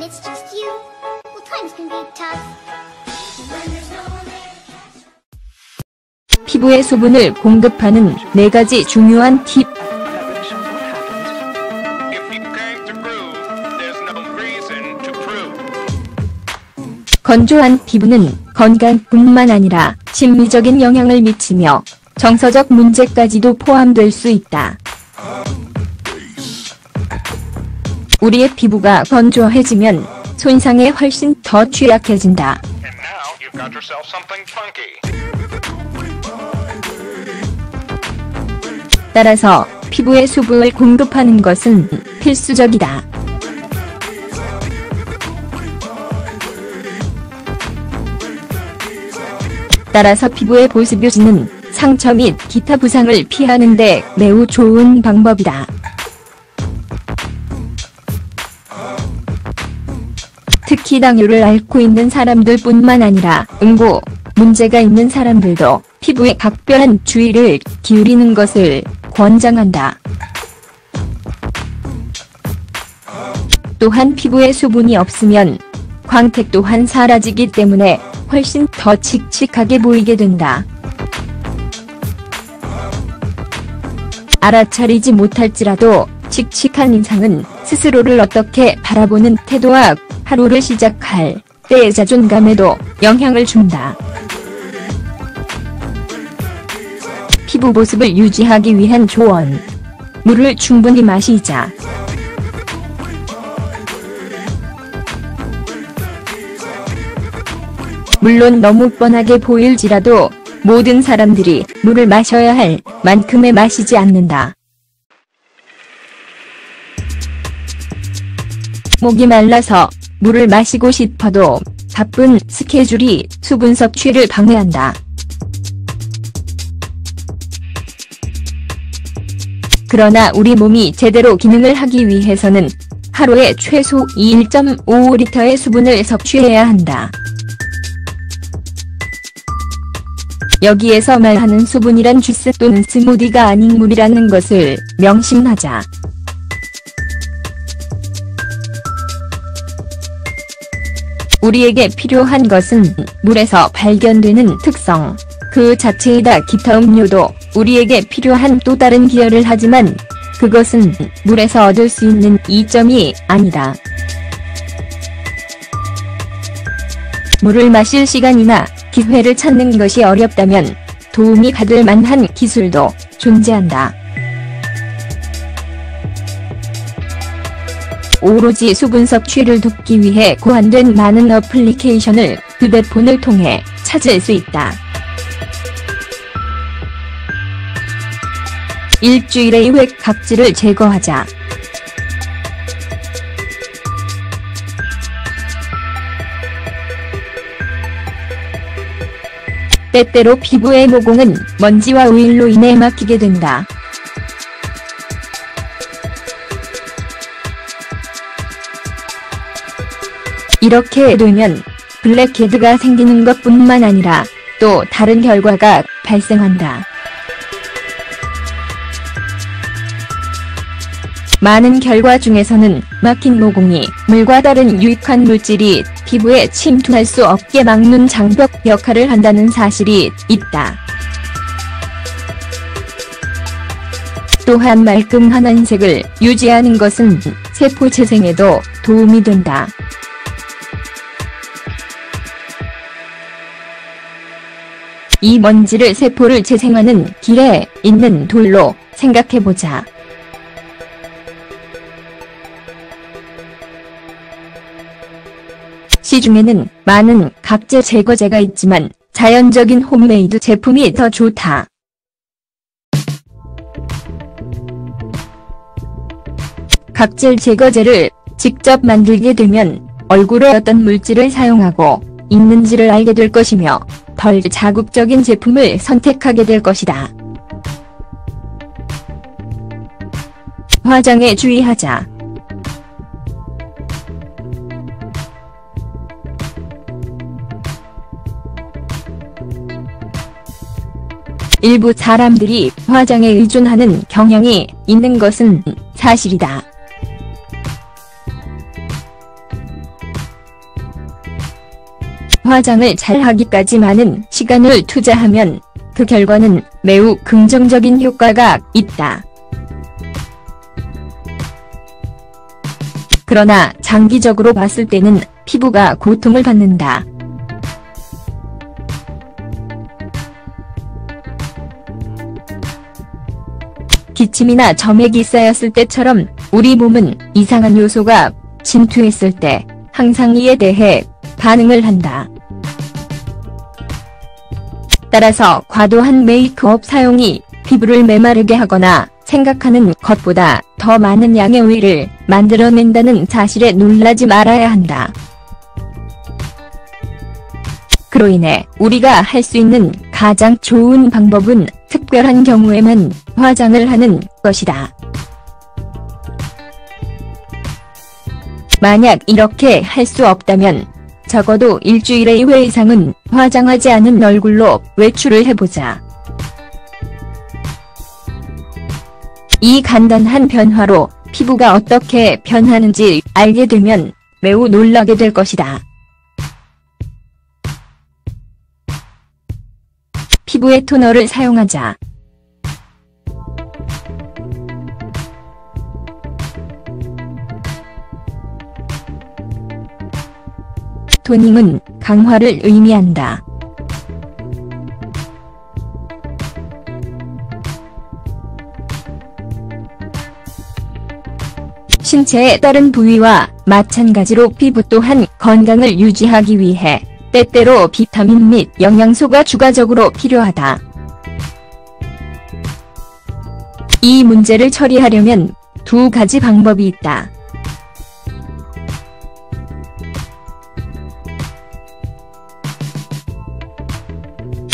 and it's just you. Well, times can be tough. When there's no one there. 피부에 수분을 공급하는 4가지 중요한 팁. 건조한 피부는 건강뿐만 아니라 심리적인 영향을 미치며 정서적 문제까지도 포함될 수 있다. 우리의 피부가 건조해지면 손상에 훨씬 더 취약해진다. 따라서 피부에 수분을 공급하는 것은 필수적이다. 따라서 피부의 보습 유지는 상처 및 기타 부상을 피하는 데 매우 좋은 방법이다. 특히 당뇨를 앓고 있는 사람들뿐만 아니라 응고 문제가 있는 사람들도 피부에 각별한 주의를 기울이는 것을 권장한다. 또한 피부에 수분이 없으면 광택 또한 사라지기 때문에 훨씬 더 칙칙하게 보이게 된다. 알아차리지 못할지라도 칙칙한 인상은 스스로를 어떻게 바라보는 태도와 하루를 시작할 때의 자존감에도 영향을 준다. 피부 보습을 유지하기 위한 조언. 물을 충분히 마시자. 물론 너무 뻔하게 보일지라도 모든 사람들이 물을 마셔야 할 만큼의 마시지 않는다. 목이 말라서 물을 마시고 싶어도 바쁜 스케줄이 수분 섭취를 방해한다. 그러나 우리 몸이 제대로 기능을 하기 위해서는 하루에 최소 1.5리터의 수분을 섭취해야 한다. 여기에서 말하는 수분이란 주스 또는 스무디가 아닌 물이라는 것을 명심하자. 우리에게 필요한 것은 물에서 발견되는 특성 그 자체이다. 기타 음료도 우리에게 필요한 또 다른 기여를 하지만 그것은 물에서 얻을 수 있는 이점이 아니다. 물을 마실 시간이나 기회를 찾는 것이 어렵다면 도움이 받을 만한 기술도 존재한다. 오로지 수분 섭취를 돕기 위해 고안된 많은 어플리케이션을 휴대폰을 통해 찾을 수 있다. 일주일에 2회 각질을 제거하자. 때때로 피부의 모공은 먼지와 오일로 인해 막히게 된다. 이렇게 되면 블랙헤드가 생기는 것뿐만 아니라 또 다른 결과가 발생한다. 많은 결과 중에서는 막힌 모공이 물과 다른 유익한 물질이 피부에 침투할 수 없게 막는 장벽 역할을 한다는 사실이 있다. 또한 말끔한 한색을 유지하는 것은 세포 재생에도 도움이 된다. 이 먼지를 세포를 재생하는 길에 있는 돌로 생각해보자. 시중에는 많은 각질 제거제가 있지만 자연적인 홈메이드 제품이 더 좋다. 각질 제거제를 직접 만들게 되면 얼굴에 어떤 물질을 사용하고 있는지를 알게 될 것이며 덜 자극적인 제품을 선택하게 될 것이다. 화장에 주의하자. 일부 사람들이 화장에 의존하는 경향이 있는 것은 사실이다. 화장을 잘하기까지 많은 시간을 투자하면 그 결과는 매우 긍정적인 효과가 있다. 그러나 장기적으로 봤을 때는 피부가 고통을 받는다. 기침이나 점액이 쌓였을 때처럼 우리 몸은 이상한 요소가 침투했을 때 항상 이에 대해 반응을 한다. 따라서 과도한 메이크업 사용이 피부를 메마르게 하거나 생각하는 것보다 더 많은 양의 오일을 만들어낸다는 사실에 놀라지 말아야 한다. 그로 인해 우리가 할 수 있는 가장 좋은 방법은 특별한 경우에만 화장을 하는 것이다. 만약 이렇게 할 수 없다면 적어도 일주일에 2회 이상은 화장하지 않은 얼굴로 외출을 해보자. 이 간단한 변화로 피부가 어떻게 변하는지 알게 되면 매우 놀라게 될 것이다. 피부에 토너를 사용하자. 토닝은 강화를 의미한다. 신체의 다른 부위와 마찬가지로 피부 또한 건강을 유지하기 위해 때때로 비타민 및 영양소가 추가적으로 필요하다. 이 문제를 처리하려면 두 가지 방법이 있다.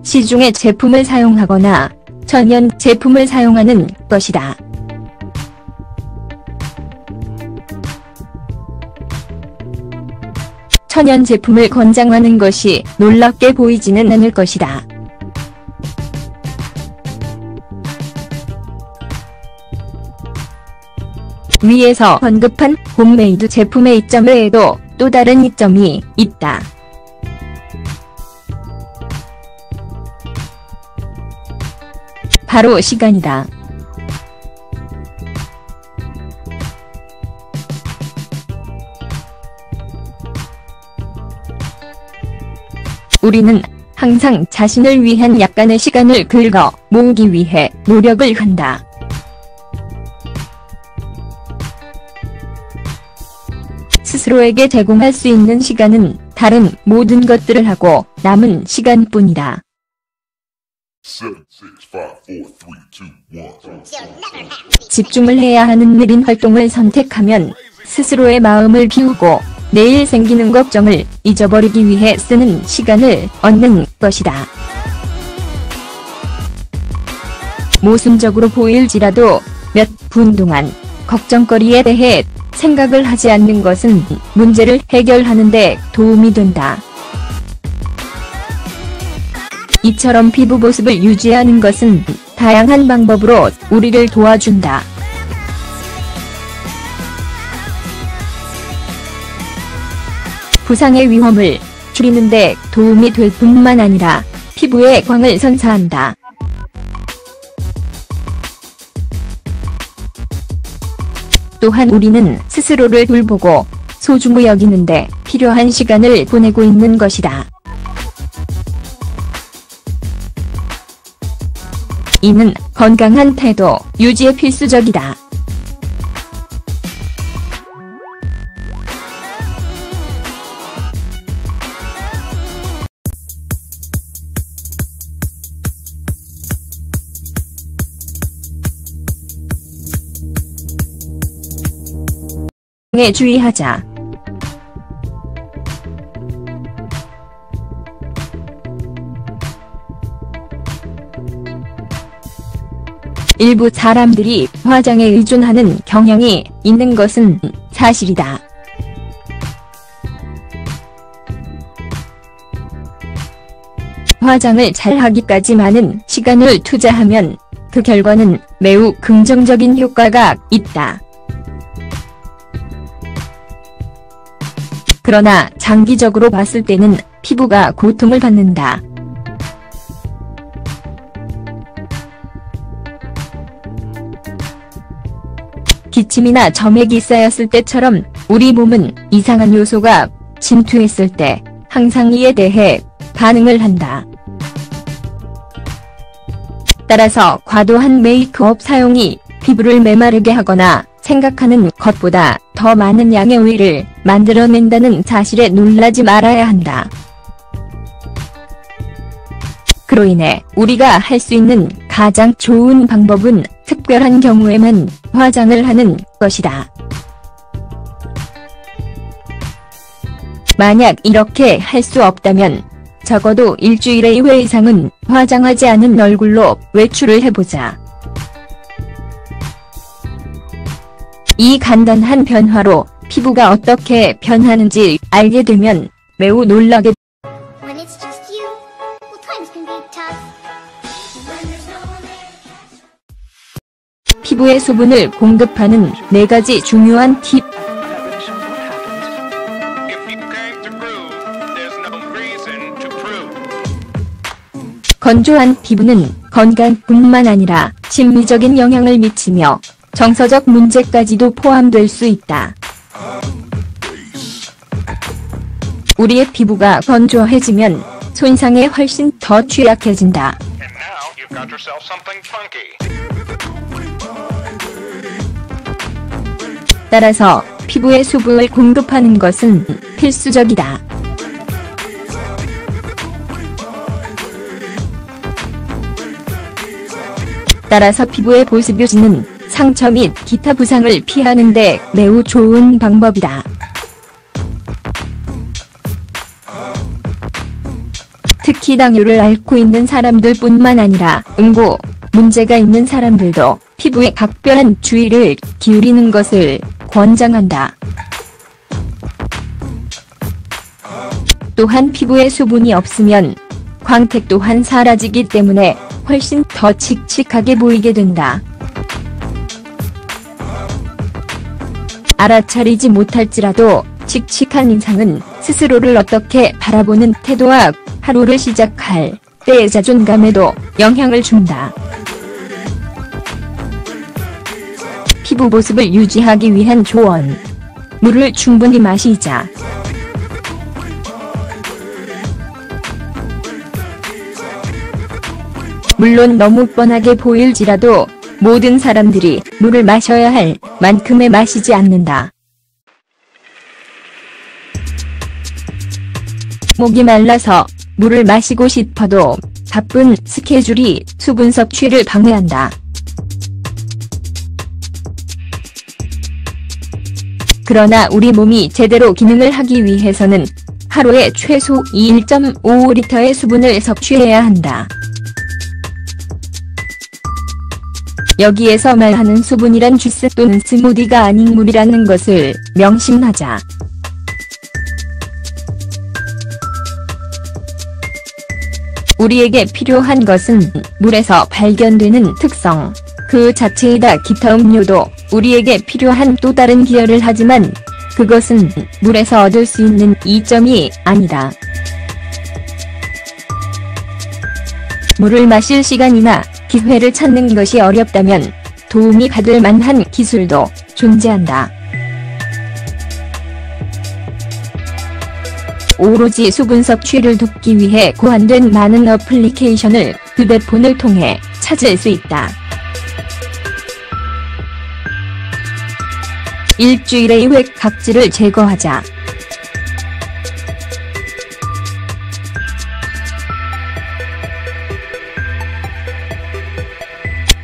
시중의 제품을 사용하거나 천연 제품을 사용하는 것이다. 천연 제품을 권장하는 것이 놀랍게 보이지는 않을 것이다. 위에서 언급한 홈메이드 제품의 이점 외에도 또 다른 이점이 있다. 바로 시간이다. 우리는 항상 자신을 위한 약간의 시간을 긁어 모으기 위해 노력을 한다. 스스로에게 제공할 수 있는 시간은 다른 모든 것들을 하고 남은 시간뿐이다. 7, 6, 5, 4, 3, 2, 1. 집중을 해야 하는 느린 활동을 선택하면 스스로의 마음을 비우고 내일 생기는 걱정을 잊어버리기 위해 쓰는 시간을 얻는 것이다. 모순적으로 보일지라도 몇 분 동안 걱정거리에 대해 생각을 하지 않는 것은 문제를 해결하는 데 도움이 된다. 이처럼 피부 보습을 유지하는 것은 다양한 방법으로 우리를 도와준다. 부상의 위험을 줄이는 데 도움이 될 뿐만 아니라 피부에 광을 선사한다. 또한 우리는 스스로를 돌보고 소중히 여기는 데 필요한 시간을 보내고 있는 것이다. 이는 건강한 태도 유지에 필수적이다. 에 주의하자. 일부 사람들이 화장에 의존하는 경향이 있는 것은 사실이다. 화장을 잘하기까지 많은 시간을 투자하면 그 결과는 매우 긍정적인 효과가 있다. 그러나 장기적으로 봤을 때는 피부가 고통을 받는다. 기침이나 점액이 쌓였을 때처럼 우리 몸은 이상한 요소가 침투했을 때 항상 이에 대해 반응을 한다. 따라서 과도한 메이크업 사용이 피부를 메마르게 하거나 생각하는 것보다 더 많은 양의 오일을 만들어낸다는 사실에 놀라지 말아야 한다. 그로 인해 우리가 할 수 있는 가장 좋은 방법은 특별한 경우에만 화장을 하는 것이다. 만약 이렇게 할 수 없다면 적어도 일주일에 2회 이상은 화장하지 않은 얼굴로 외출을 해보자. 이 간단한 변화로 피부가 어떻게 변하는지 알게 되면 매우 놀라게 됩니다. When it's just you, well, times can be tough. When there's no one there to catch. 피부에 수분을 공급하는 4가지 중요한 팁. If you came to prove, there's no reason to prove. 건조한 피부는 건강뿐만 아니라 심리적인 영향을 미치며 정서적 문제까지도 포함될 수 있다. 우리의 피부가 건조해지면 손상에 훨씬 더 취약해진다. And now you've got yourself something funky. 따라서 피부에 수분을 공급하는 것은 필수적이다. 따라서 피부의 보습 유지는 상처 및 기타 부상을 피하는 데 매우 좋은 방법이다. 특히 당뇨를 앓고 있는 사람들뿐만 아니라 응고 문제가 있는 사람들도 피부에 각별한 주의를 기울이는 것을 권장한다. 또한 피부에 수분이 없으면 광택 또한 사라지기 때문에 훨씬 더 칙칙하게 보이게 된다. 알아차리지 못할지라도 칙칙한 인상은 스스로를 어떻게 바라보는 태도와 하루를 시작할 때의 자존감에도 영향을 준다. 피부 보습을 유지하기 위한 조언. 물을 충분히 마시자. 물론 너무 뻔하게 보일지라도 모든 사람들이 물을 마셔야 할 만큼의 마시지 않는다. 목이 말라서 물을 마시고 싶어도 바쁜 스케줄이 수분 섭취를 방해한다. 그러나 우리 몸이 제대로 기능을 하기 위해서는 하루에 최소 1.5리터의 수분을 섭취해야 한다. 여기에서 말하는 수분이란 주스 또는 스무디가 아닌 물이라는 것을 명심하자. 우리에게 필요한 것은 물에서 발견되는 특성 그 자체이다. 기타 음료도 우리에게 필요한 또 다른 기여를 하지만 그것은 물에서 얻을 수 있는 이점이 아니다. 물을 마실 시간이나 기회를 찾는 것이 어렵다면 도움이 받을 만한 기술도 존재한다. 오로지 수분 섭취를 돕기 위해 고안된 많은 어플리케이션을 휴대폰을 통해 찾을 수 있다. 일주일에 2회 각질을 제거하자.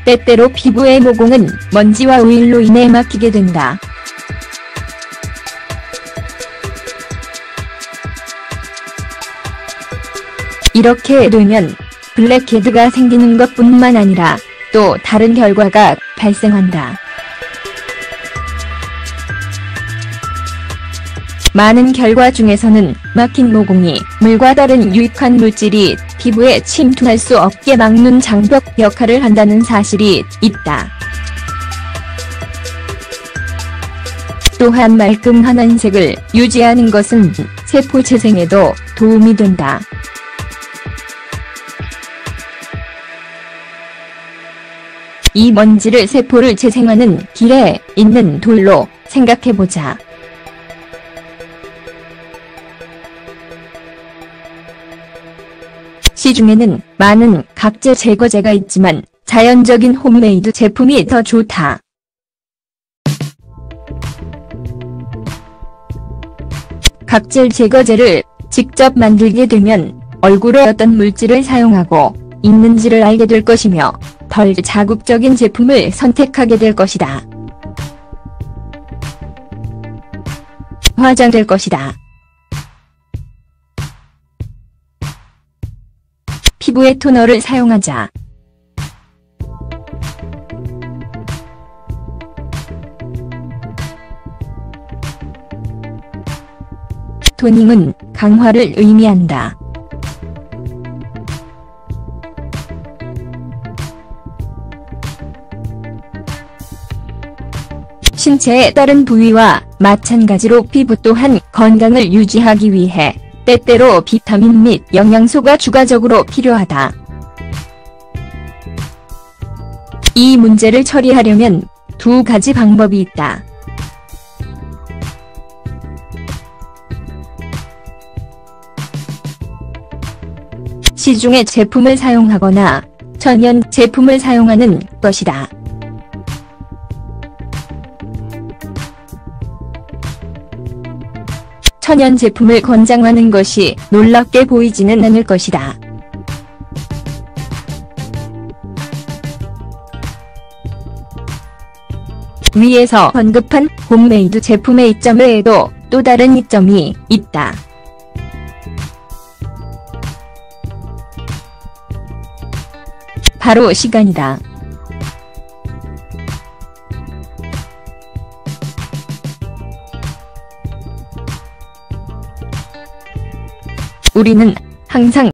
때때로 피부의 모공은 먼지와 오일로 인해 막히게 된다. 이렇게 되면 블랙헤드가 생기는 것뿐만 아니라 또 다른 결과가 발생한다. 많은 결과 중에서는 막힌 모공이 물과 다른 유익한 물질이 피부에 침투할 수 없게 막는 장벽 역할을 한다는 사실이 있다. 또한 말끔한 색을 유지하는 것은 세포 재생에도 도움이 된다. 이 먼지를 세포를 재생하는 길에 있는 돌로 생각해보자. 시중에는 많은 각질 제거제가 있지만 자연적인 홈메이드 제품이 더 좋다. 각질 제거제를 직접 만들게 되면 얼굴에 어떤 물질을 사용하고 있는지를 알게 될 것이며 덜 자극적인 제품을 선택하게 될 것이다. 화장될 것이다. 피부에 토너를 사용하자. 토닝은 강화를 의미한다. 신체의 다른 부위와 마찬가지로 피부 또한 건강을 유지하기 위해 때때로 비타민 및 영양소가 추가적으로 필요하다. 이 문제를 처리하려면 두 가지 방법이 있다. 시중의 제품을 사용하거나 천연 제품을 사용하는 것이다. 천연 제품을 권장하는 것이 놀랍게 보이지는 않을 것이다. 위에서 언급한 홈메이드 제품의 이점 외에도 또 다른 이점이 있다. 바로 시간이다. 우리는 항상